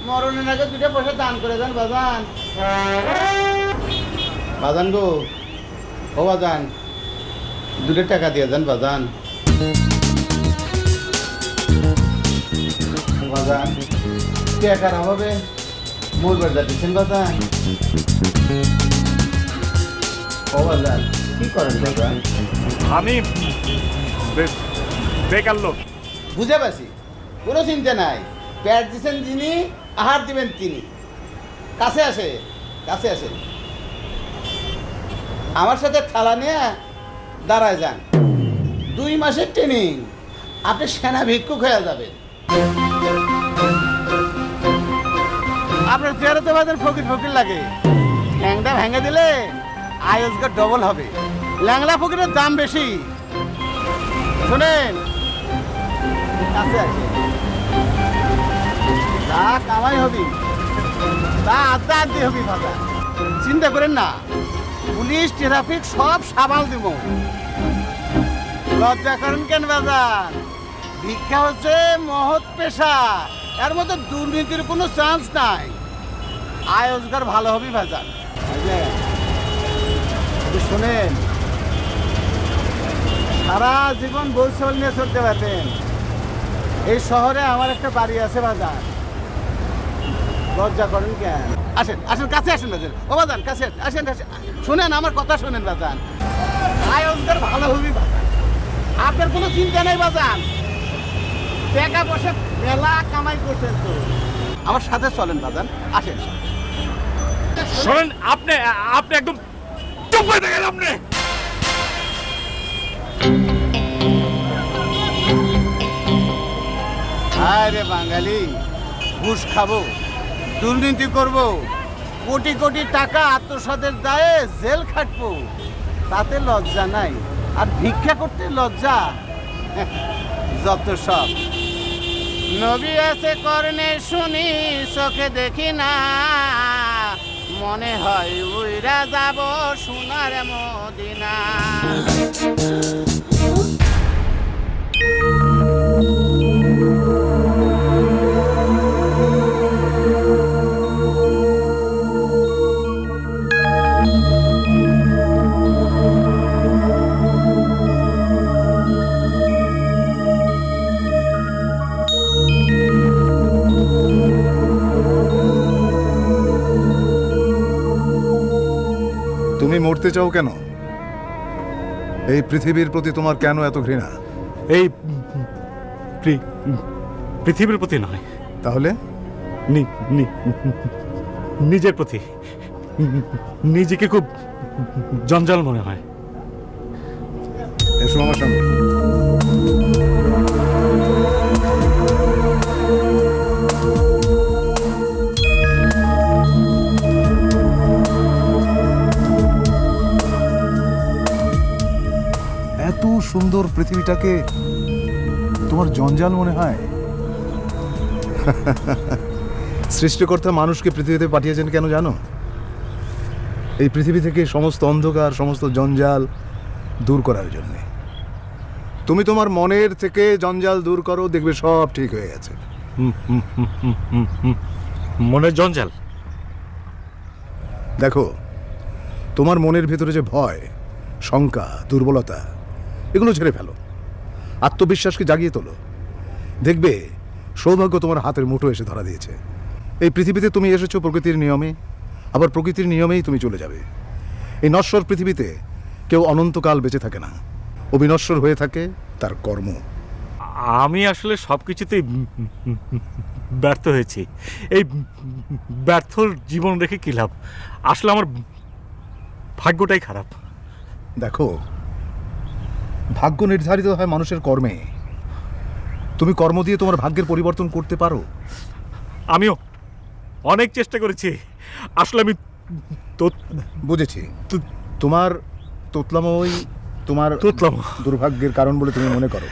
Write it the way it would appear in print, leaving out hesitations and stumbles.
মরণের আগে 2টা পয়সা দান করে দেন বাজান। বাজান গো, ও বাজান, 2 টাকা দিয়ে দেন বাজান। বাজান টাকার অভাবে মরবার যাচ্ছেন বাজান। ও বাজান কি করেন বাজান? আমি বেকার লোক। বুঝে পাচ্ছি, কোনো চিন্তা নাই। পেট দিচ্ছেন যিনি, আহার দিবেন তিনি। কাছে আসে, কাছে আসে, আমার সাথে থালা নিয়ে দাঁড়ায় যান। 2 মাসের ট্রেনিং, আপনি সেনা ভিক্ষুক হয়ে যাবেন। আপনার চেহারাতে বাজার ফকির ফকির লাগে। ঠ্যাংটা ভেঙে দিলে আয়োজগার ডবল হবে। ল্যাংলা ফকিরের দাম বেশি। শোনেন, কাছে আসে, তা কামাই হবি, তা আড্ডা আড্ডি হবি ভাতা। চিন্তা করেন না, পুলিশ ট্রাফিক সব সামাল দিব। লজ্জা করেন কেন বাজার? ভিক্ষা হচ্ছে মহৎ পেশা, এর মধ্যে দুর্নীতির কোনো চান্স নাই। আয় রোজগার ভালো হবি বাজার। শোনেন, সারা জীবন বলছল নিয়ে চলতে পারতেন। এই শহরে আমার একটা বাড়ি আছে বাজার। লজ্জা করেন কেন? আসেন আসেন, কাছে আসেন বাজার। ও বাজান কাছে আসেন আসেন, শোনেন আমার কথা শোনেন বাজান। আয় রোজগার ভালো হবি বাজার, আপনার কোনো চিন্তা নেই বাজান। টাকা পয়সা মেলা কামাই করছেন তো, আমার সাথে চলেন বাজান। আসেন শোনেন, আপনি আপনি একদম চুপ করে থাকেন। আপনি আরে বাঙালি, ঘুষ খাবো, দুর্নীতি করব, কোটি কোটি টাকা আত্মসাতের দায়ে জেল খাটবো, তাতে লজ্জা নাই। আর ভিক্ষা করতে লজ্জা? যত সব। নবী আছে কর্ণে শুনি, চোখে দেখি না, মনে হয় উইরা যাব সোনার মদিনা। তুমি মরতে চাও কেন? এই পৃথিবীর প্রতি তোমার কেন এত ঘৃণা? এই পৃথিবীর প্রতি নয়, তাহলে নিজের প্রতি। নিজেকে খুব জঞ্জাল মনে হয়। এসো আমার সঙ্গে। এত সুন্দর পৃথিবীটাকে তোমার জঞ্জাল মনে হয়? সৃষ্টিকর্তা মানুষকে পৃথিবীতে পাঠিয়েছেন কেন জানো? এই পৃথিবী থেকে সমস্ত অন্ধকার, সমস্ত জঞ্জাল দূর করার জন্যে। তুমি তোমার মনের থেকে জঞ্জাল দূর করো, দেখবে সব ঠিক হয়ে গেছে। মনের জঞ্জাল? দেখো, তোমার মনের ভেতরে যে ভয়, শঙ্কা, দুর্বলতা, এগুলো ছেড়ে ফেলো। আত্মবিশ্বাসকে জাগিয়ে তোলো। দেখবে সৌভাগ্য তোমার হাতের মুঠো এসে ধরা দিয়েছে। এই পৃথিবীতে তুমি এসেছো প্রকৃতির নিয়মে, আবার প্রকৃতির নিয়মেই তুমি চলে যাবে। এই নশ্বর পৃথিবীতে কেউ অনন্তকাল বেঁচে থাকে না, অবিনশ্বর হয়ে থাকে তার কর্ম। আমি আসলে সব কিছুতেই ব্যর্থ হয়েছি। এই ব্যর্থ জীবন রেখে কী লাভ? আসলে আমার ভাগ্যটাই খারাপ। দেখো, ভাগ্য নির্ধারিত হয় মানুষের কর্মে। তুমি কর্ম দিয়ে তোমার ভাগ্যের পরিবর্তন করতে পারো। আমিও অনেক চেষ্টা করেছি। আসলে আমি বুঝেছি, তোমার তোতলাময়, তোমার তোতলামো দুর্ভাগ্যের কারণ বলে তুমি মনে করো।